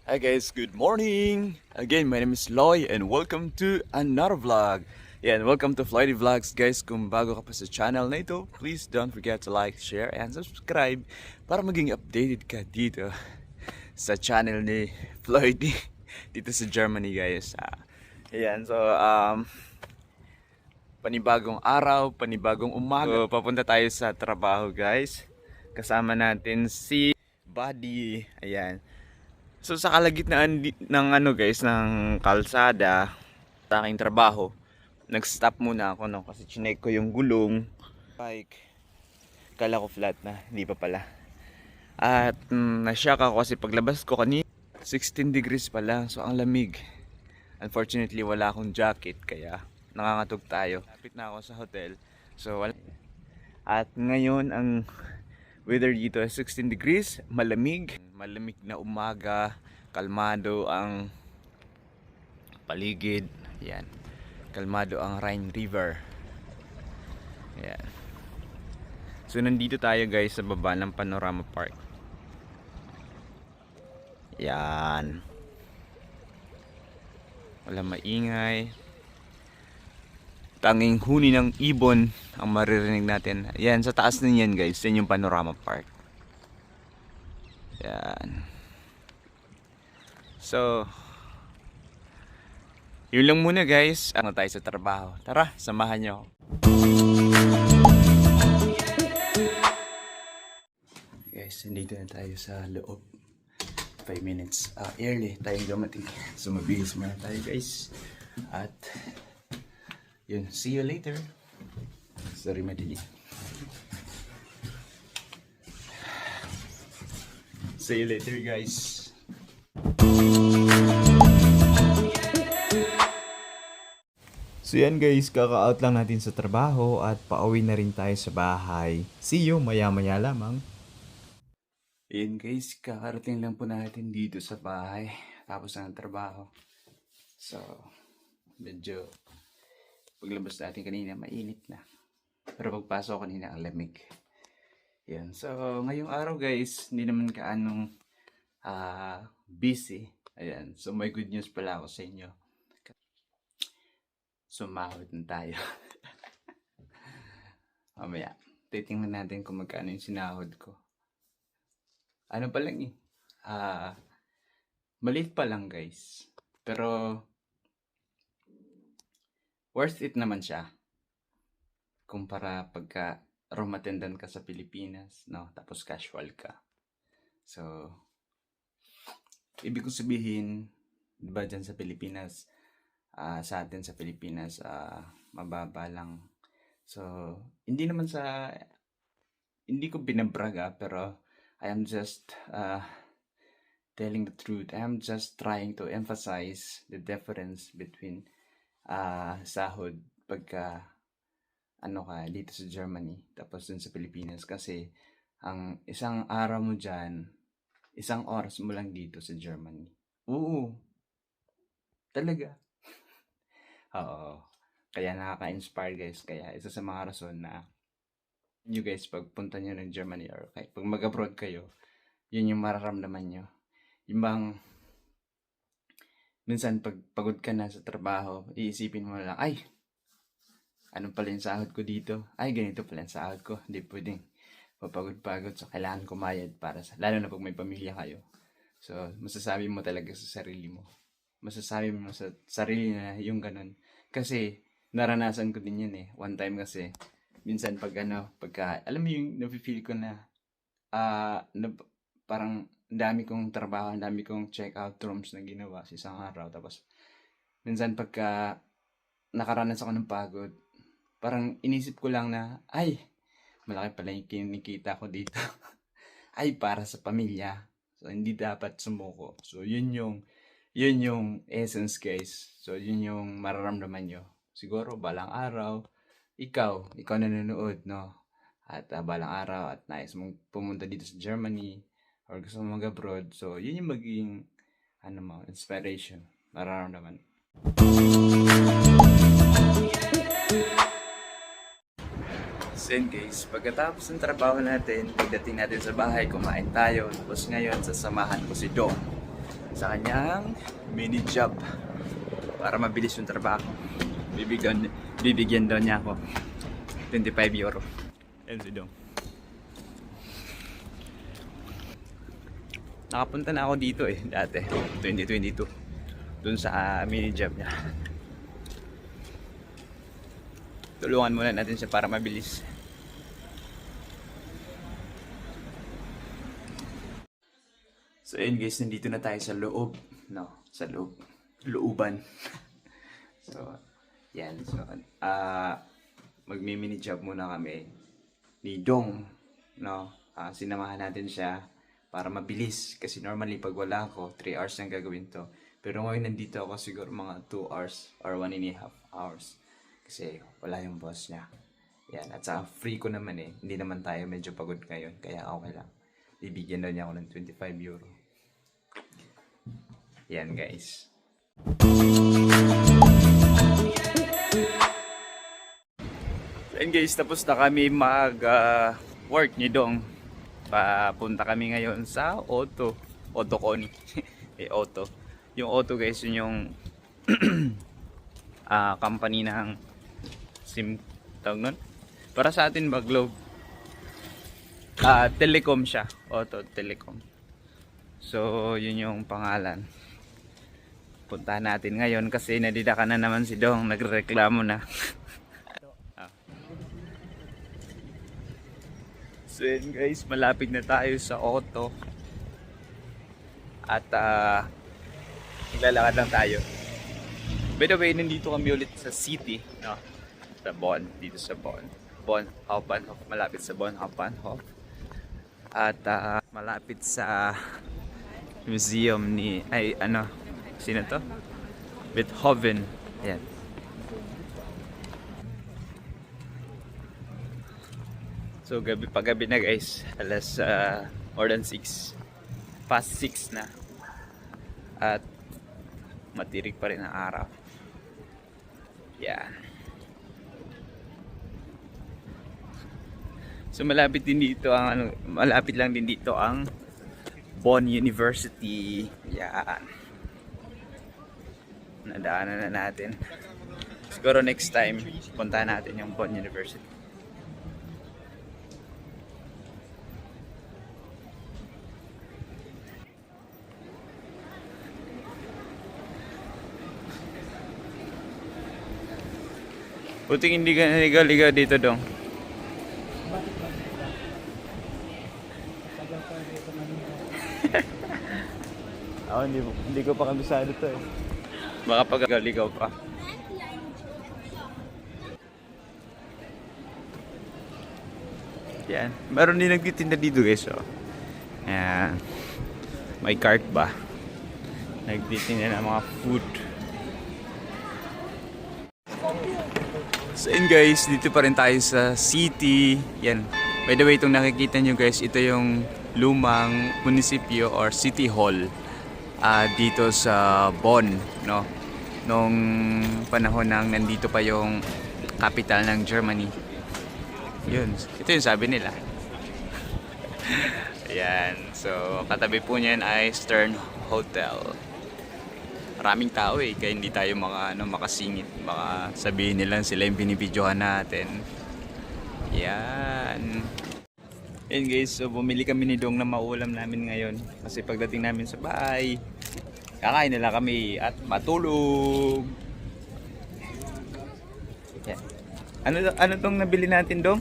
Hi guys, good morning! Again, my name is Loy and welcome to another vlog. Yan, welcome to Floydy Vlogs guys. Kung bago ka pa sa channel na ito, please don't forget to like, share, and subscribe para maging updated ka dito sa channel ni Floydy dito sa Germany guys. Ayan, so panibagong araw, panibagong umaga. So, papunta tayo sa trabaho guys. Kasama natin si Buddy. Ayan. So sa kalagitnaan ng guys, ng kalsada sa aking trabaho, nag-stop muna ako kasi chinek ko yung gulong. Bike, kala ko flat na, hindi pa pala. At na-shock ako kasi paglabas ko kanina, 16 degrees pa lang, so ang lamig. Unfortunately wala akong jacket kaya nangangatog tayo. Lapit na ako sa hotel. So wala. At ngayon ang weather dito ay 16 degrees, malamig na umaga, kalmado ang paligid. Yan. Kalmado ang Rhine River. Yan. So nandito tayo guys sa baba ng Panorama Park. Yan. Wala maingay. Tanging huni ng ibon ang maririnig natin. Yan, sa taas na yan guys. Yan yung Panorama Park. Yan. So, yun lang muna guys. Ano tayo sa trabaho. Tara, samahan nyo ako. Guys, nandito na tayo sa loob. 5 minutes early tayong dumating. So, mabilis muna tayo guys. At yun, see you later. Sorry, madali. See you later, guys. So yan guys, kaka-out lang natin sa trabaho at pauwi na rin tayo sa bahay. See you maya-maya lamang. Yan guys, kakarating lang po natin dito sa bahay. Tapos ng trabaho. So, medyo paglabas natin kanina, mainit na. Pero pagpasok kanina, ang lamig. Yan. So, ngayong araw guys, hindi naman kaanong busy. Ayan. So, may good news pala ako sa inyo. Sumahod na tayo. Mamaya, titingnan natin kung magkano yung sinahod ko. Ano pa lang eh. Maliit pa lang guys. Pero, worth it naman siya kumpara pagka room attendant ka sa Pilipinas, no? Tapos casual ka. So, ibig kong sabihin, diba dyan sa Pilipinas, sa atin sa Pilipinas, mababa lang. So, hindi ko binabraga, pero I am just telling the truth. I am just trying to emphasize the difference between sahod pagka dito sa Germany tapos dun sa Pilipinas, kasi ang isang araw mo dyan, isang oras mo lang dito sa Germany. Oo, talaga. Oo, kaya nakaka-inspire guys. Kaya isa sa mga rason na you guys pagpunta nyo ng Germany or pag mag-abroad kayo, yun yung mararamdaman nyo. Yung bang minsan pag pagod ka na sa trabaho, iisipin mo lang, ay, ano pala yung sahod ko dito? Ay, ganito pala yung sahod ko. Hindi pwedeng papagod-pagod. So, kailangan kumayad para lalo na pag may pamilya kayo. So, masasabi mo talaga sa sarili mo. Masasabi mo sa sarili na yung ganun. Kasi, naranasan ko din yun eh. One time kasi, minsan pagka, alam mo yung nafe-feel ko na, parang, ang dami kong trabaho, ang dami kong check-out rooms na ginawa sa isang araw. Tapos, minsan pagka nakaranas ako ng pagod, parang inisip ko lang na, ay, malaki pala yung kinikita ko dito. Ay, para sa pamilya. So, hindi dapat sumuko. So, yun yung essence guys. So, yun yung mararamdaman nyo. Siguro, balang araw, ikaw na nanonood, no? At balang araw, at nais mong pumunta dito sa Germany, or gusto mong mag-abroad. So, yun yung magiging, inspiration. Nararamdaman. So yun guys, pagkatapos ng trabaho natin, pagdating natin sa bahay, kumain tayo. Tapos ngayon, sasamahan ko si Dom. sa kanyang mini job para mabilis yung trabaho. Bibigyan daw niya ako 25 euro. Yan si Dong. Nakapunta na ako dito dati, 2022. Dun sa mini job niya. Tulungan muna natin siya para mabilis. So yun guys, nandito na tayo sa loob. No, sa loob. Looban. So, yan. So, magmi-mini job muna kami ni Dong. No, sinamahan natin siya para mabilis. Kasi normally pag wala ako, 3 hours nang gagawin to. Pero ngayon nandito ako siguro mga 2 hours or 1.5 hours. Kasi wala yung boss niya. Yan. At saka free ko naman Hindi naman tayo medyo pagod ngayon. Kaya okay lang. Bibigyan daw niya ako ng 25 euro. Yan guys. Yan guys, tapos na kami mag-work ni Dong. Papunta kami ngayon sa AutoCon. Auto. Yung Auto guys, yun yung company ng SIM tawag nun. Para sa atin ba, Globe? Telecom siya. Auto Telecom. So, yun yung pangalan. Puntahan natin ngayon kasi nadidaka na naman si Dong. Nagreklamo na. So yun guys, malapit na tayo sa Auto. At naglalakad lang tayo. By the way, nandito kami ulit sa city, no? Sa Bonn, dito sa Bonn. Bonn Hauptbahnhof, malapit sa Bonn Hauptbahnhof. At malapit sa museum ni sino to? Beethoven. Ayan. So paggabi na guys, alas more than 6. Past 6 na. At matirik pa rin ang araw. Yeah. So malapit lang din dito ang Bonn University. Yan. Nadaanan na natin. Siguro next time puntahan natin yung Bonn University. Buting hindi ka naligaw-ligaw dito, Dong. Ako hindi ko pa kabisado to Baka pag-ligaw pa. Yan. Meron din nagtitinda dito guys. Yan. May cart ba? Nagtitinda ng mga food. So yun guys, dito pa rin tayo sa city. Yan. By the way, itong nakikita nyo guys, ito yung lumang munisipyo or city hall dito sa Bonn, no? Nung panahon nang nandito pa yung capital ng Germany. Yun, ito yung sabi nila. Ayan, so katabi po niyan ay Stern Hotel. Maraming tao kaya hindi tayo makasingit. Baka sabihin nila sila yung binibidyohan natin. Yan. Yan guys, so bumili kami ni Dong na maulam namin ngayon. Kasi pagdating namin sa bahay, kakain na lang kami at matulog. Yan. Ano tong nabili natin, Dong?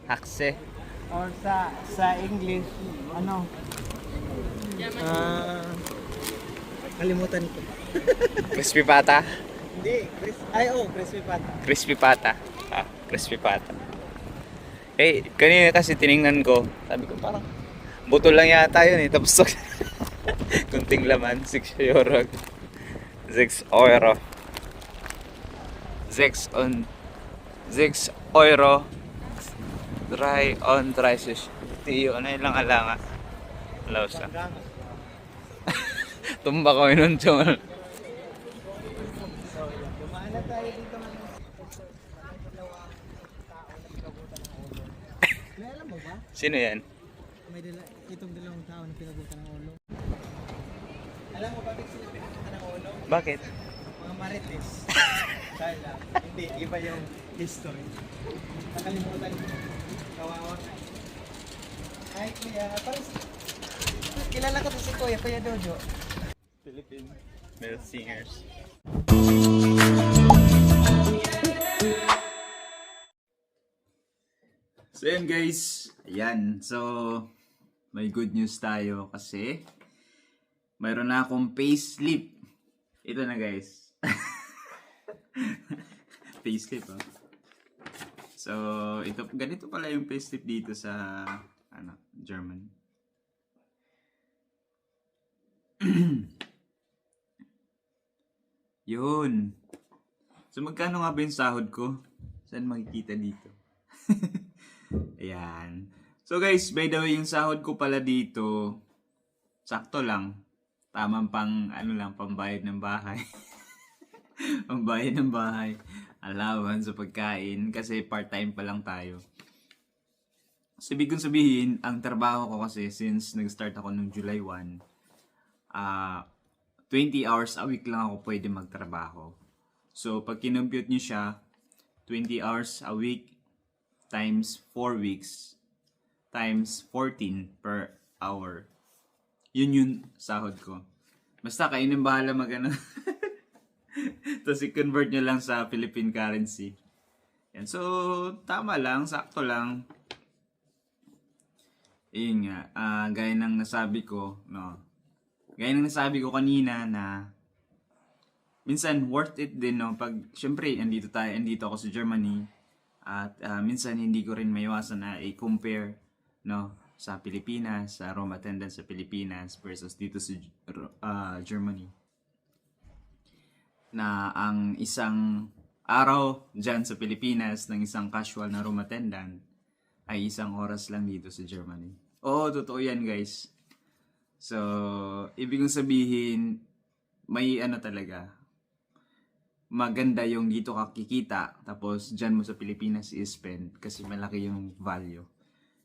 Hakse. Or sa English, kalimutan ko. Crispy pata? Hindi, crispy pata. Crispy pata. Crispy pata. Kanina kasi tiningnan ko, sabi ko parang buto lang yata yun tapos kunting laman, 6 euro. 6 euro. 6 euro. Dry on 30. Tiyo, lang alanga. Lausa. Tumba ko yun chong. Alam mo ba? Sino yan? Itong dalawang tao na pinagutan ng ulo. Alam mo bakit sila pinunta ng ulo? Bakit? Mga marites. Kala. Hindi, iba yung history. Nakalimutan ko. Kawawa ka. Ay, kuya. Parang kilala ko to si Kuya, Kuya Dodo. Philippine male singers. So yun guys, ayan. So may good news tayo kasi mayroon na akong payslip. Ito na guys. Payslip oh. So ito ganito pala yung payslip dito sa German. Yun. So magkano nga ba yung sahod ko? Saan makikita dito? Ayan. So guys, by the way, yung sahod ko pala dito, sakto lang. Tamang pang, pambayad ng bahay. Pambayad ng bahay. Allowance sa pagkain. Kasi part-time pa lang tayo. So, ibig kong sabihin, ang trabaho ko kasi, since nag-start ako nung July 1, 20 hours a week lang ako pwede magtrabaho. So, pag kinompute nyo siya, 20 hours a week times 4 weeks times 14 per hour. Yun yung sahod ko. Basta kayo nang bahala mag-ano. Tapos i-convert nyo lang sa Philippine currency. Yan. So, tama lang, sakto lang. Yun nga, gaya ng nasabi ko, no? Gaya ng nasabi ko kanina na minsan worth it din, no? Pag, syempre, andito ako sa Germany. At minsan hindi ko rin maiwasan na i-compare, no? Sa Pilipinas, sa room attendance sa Pilipinas versus dito sa Germany. Na ang isang araw dyan sa Pilipinas ng isang casual na room attendant ay 1 oras lang dito sa Germany. Oo, totoo yan guys. So, ibig kong sabihin, may talaga, maganda yung dito ka kikita, tapos dyan mo sa Pilipinas i-spend kasi malaki yung value,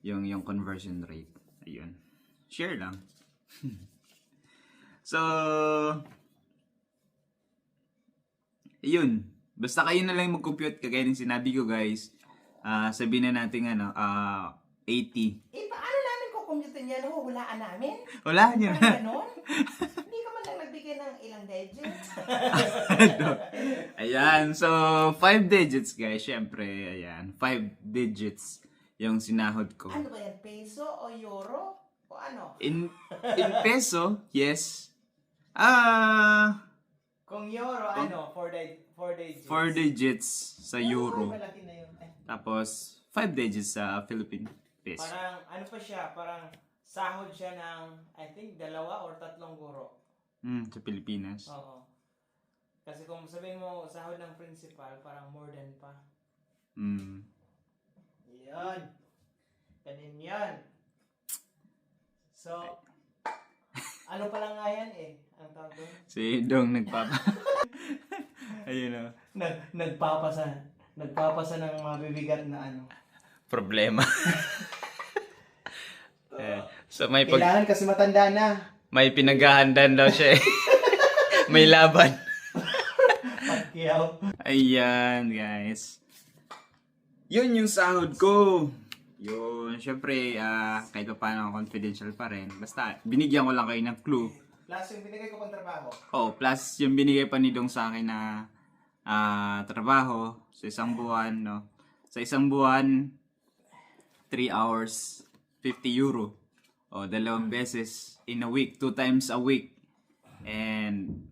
yung conversion rate. Ayun. Share lang. So, yun. Basta kayo na lang mag-compute, kagaya ng sinabi ko guys. Sabihin na natin 80. Paano namin kukumputin yan? Hulaan namin? Wala niya. Ganon? Hindi ka man lang nagbigay ng ilang digits? Ayan, so 5 digits guys, syempre, ayan, 5 digits yung sinahod ko. Ano ba yan? Peso o euro? O ano? In peso, yes. Kung euro, 4 digits. 4 digits sa euro. Malaki na yun. Tapos 5 digits sa Philippine peso. Parang, ano pa siya, parang sahod siya ng, I think, 2 or 3 guro. Sa Pilipinas. Oo. Kasi kung sabihin mo, sahod ng principal, parang more than pa. Yan. Kanin yan. So, ano pala nga yan ang tawag doon? Si Dong Ayun o. Nagpapasa ng mabibigat na Problema. So Kailangan kasi matanda na. may pinaghahandaan daw siya eh. May laban. Pagkiyaw. Ayan, guys. Yun yung sahod ko. Yun, syempre, kahit pa paano confidential pa rin. Basta, binigyan ko lang kayo ng clue. Plus yung binigay ko pang trabaho. Oh, plus yung binigay pa ni Dong sa akin na trabaho sa isang buwan, no? Sa isang buwan, 3 hours, 50 euro. O, 2 beses in a week, 2 times a week. And,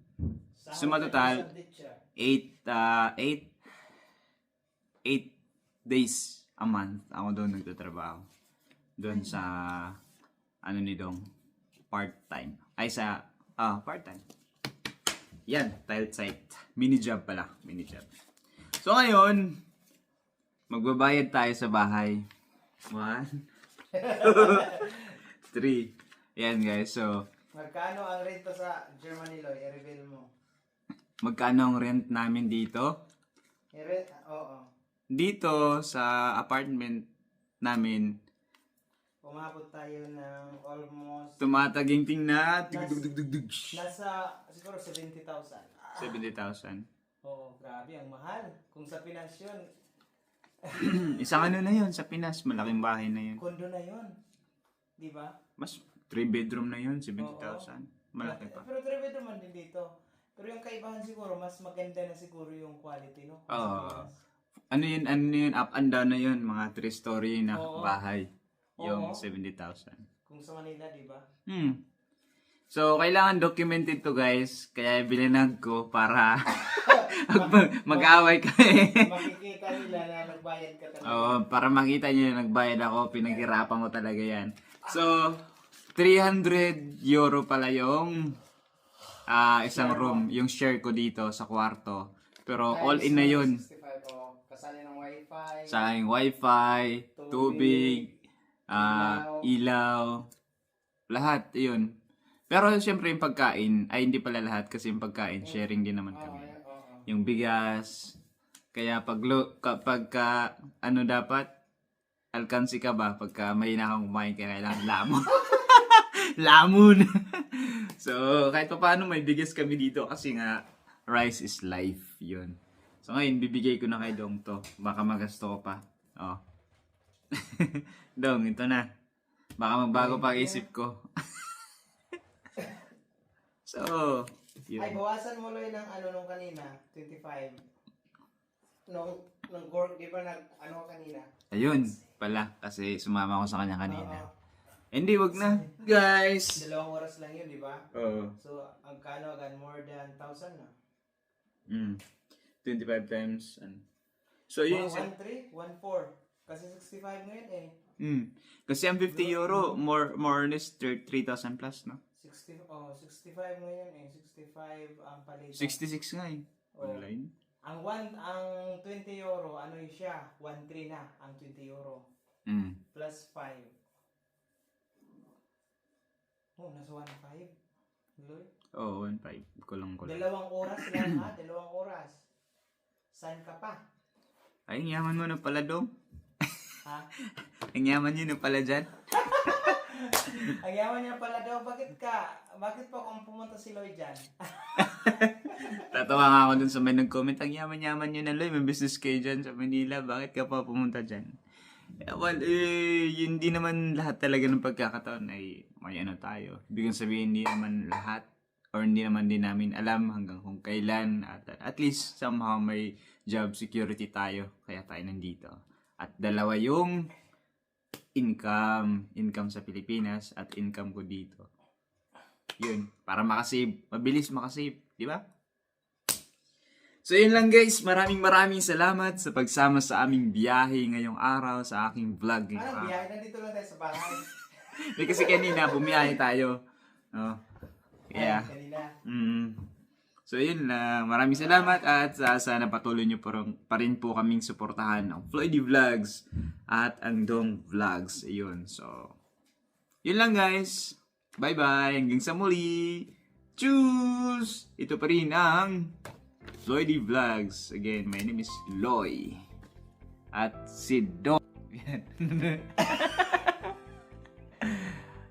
suma total, 8 days a month ako doon nagtatrabaho. Doon sa ni Dong, part-time. Ay sa part-time. Yan, tiled site. Mini job pala, mini job. So ngayon, magbabayad tayo sa bahay. 1 2 3. Yan guys, so Magkano ang renta sa Germany, Loy? I-reveal mo. magkano ang rent namin dito? Oo. Dito sa apartment namin, umabot tayo ng almost Tumataging na. Tugdugdugdugdug. nasa siguro 70,000. 70,000. Oo, grabe, ang mahal. Kung sa Pinas yun, Isang ano na yun sa Pinas. Malaking bahay na yun. kondo na yun. Di ba? Mas 3 bedroom na yun. 70,000. Malaki pa. Pero 3 bedroom man din dito. Pero yung kaibahan siguro, mas maganda na siguro yung quality, no? Sa Oo. Pinas. Ano yun, up and down na yun. Mga 3-story na Oo. bahay. Yung Oo. 70,000. Kung sa Manila, di ba? So, kailangan documented to guys. Kaya bilinag ko para mag-away kami. Makikita nila na nagbayad ka talaga. Oo, para makita nyo na nagbayad ako. Pinaghirapan ko talaga yan. So, 300 euro pala yung isang room. Yung share ko dito sa kwarto. Pero all in na yun. 65, oh. Kasali ng wifi. Sa aking wifi, tubig, ilaw, lahat, yun. Pero siyempre yung pagkain, ay hindi pala lahat kasi yung pagkain, sharing din naman kami. Yung bigas, kaya kapag ano dapat, alkansi ka ba? Pagka may kang kumain, kailangan lamon. Lamon! So, kahit pa paano may bigas kami dito kasi nga, rice is life, yun. So ngayon, bibigay ko na kay Dong to. Baka magasto ko pa. Oh. Dong, ito na. Baka magbago pa isip ko. So, yun. Ay, bawasan mo lang ng ano nung kanina, 25. Nung gork, di ba ano kanina? Ayun pala, kasi sumama ko sa kanya kanina. Oo. Hindi, wag na. Guys! 2 oras lang yun, di ba? Oo. So, ang kano agad, more than 1,000 na. 25 times. So, yun. 1,300, 1,400. Kasi 65 ngayon eh. Kasi ang 50 euro, more or less 3,000 plus, no? 65 ngayon eh. 65 ang palitan. 66 nga eh. Oo. Online. Ang 20 euro, ano yun siya? 1,300 na ang 20 euro. Plus 5. Oh, nasa 1,500. Lord. Oo, 1.5. Kulang. 2 oras lang ha? 2 oras. Saan ka pa? Ay, ang yaman mo na pala, Dong. Ha? Ang yaman nyo na pala dyan. Ang yaman niya pala daw, bakit pa kung pumunta si Lloyd dyan? Tatawa nga ako dun sa may nag-comment. Ang yaman-yaman nyo na, Loy. May business kayo dyan sa Manila. Bakit ka pa pumunta dyan? Hindi naman lahat talaga ng pagkakataon ay may ano tayo. Ibig sabihin, hindi naman lahat or hindi naman din namin alam hanggang kung kailan. At least, somehow may job security tayo. Kaya tayo nandito. At dalawa yung income sa Pilipinas at income ko dito. Yun, para makasave, mabilis makasave, di ba? So yun lang guys, maraming salamat sa pagsama sa aming biyahe ngayong araw sa aking vlog. Anong biyahe? Nandito lang tayo sa bahay. Kasi kanina bumiyahe tayo. No? Kaya, Kanina. So yun lang, maraming salamat at sana patuloy nyo pa rin po kaming suportahan ng Floydy Vlogs at ang Dong Vlogs. Ayun, so yun lang guys. Bye-bye, hanggang sa muli. Tschüss! Ito pa rin ang Floydy Vlogs. Again, my name is Loy. At si Dong.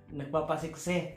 Nagpapasiksi.